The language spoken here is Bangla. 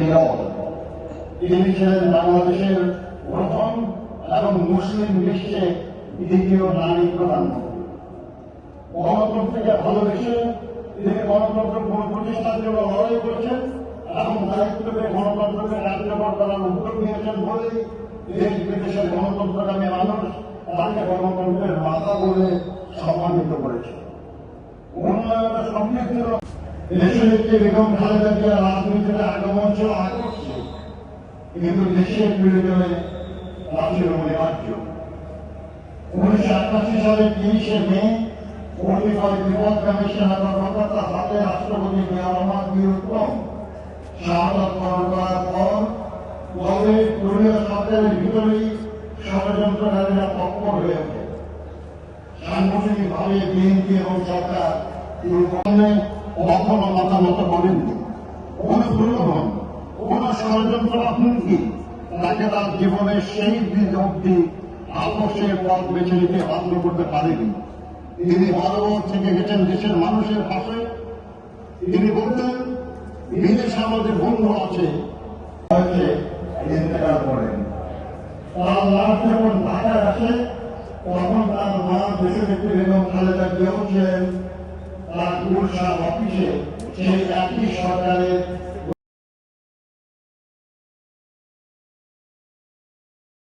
বিরল। তিনি ছিলেন বাংলাদেশের প্রথম এবং মুসলিম বিশ্বে দ্বিতীয় নারী প্রধানমন্ত্রী। গণতন্ত্রকে ভালোবেসে তিনি গণতন্ত্র প্রতিষ্ঠার জন্য লড়াই করেছেন এবং দায়িত্বকে গণতন্ত্রকে কার্যকর করার উদ্যোগ নিয়েছেন বলেই দেশ বিদেশের গণতন্ত্রকামী মানুষ তাকে গণতন্ত্রের মাতা বলে সম্মানিত করেছে। উন্নয়নের সমৃদ্ধির দেশের একটি বেগম খালেদা জিয়া রাজনীতিতে আগমন ছিল আকস্মিক, কিন্তু দেশের প্রয়োজনে তা ছিল অনিবার্য। 1988 সালের 30 মে কতিপয় বিপদগামী সেনা কর্মকর্তার হাতে রাষ্ট্রপতি জিয়া রহমান বীর-উত্তম শাহাদাত বরণ করার পর দলের দলীয় সরকারের ভিতরেই ষড়যন্ত্রকারীরা তৎপর হয়ে ওঠে। সাংগঠনিকভাবে বিএনপি এবং সরকার কখনো মতামত করেননি। কোন প্রলোভন, কোন ষড়যন্ত্র বা হুমকি তাকে তার জীবনের সেই দিন অব্দি আপোষের পথ বেছে নিতে বাধ্য করতে পারেনি। তিনি বরাবর থেকে গেছেন দেশের মানুষের পাশে। তিনি বলতেন, বিদেশে আমাদের বন্ধু আছে, ইন্তেকাল করেন। তার লাশ যখন ঢাকায় আসে তখন তার মা দেশনেত্রী বেগম খালেদা জিয়াও ছিলেন তার গুলশান অফিসে সেই একই সরকারের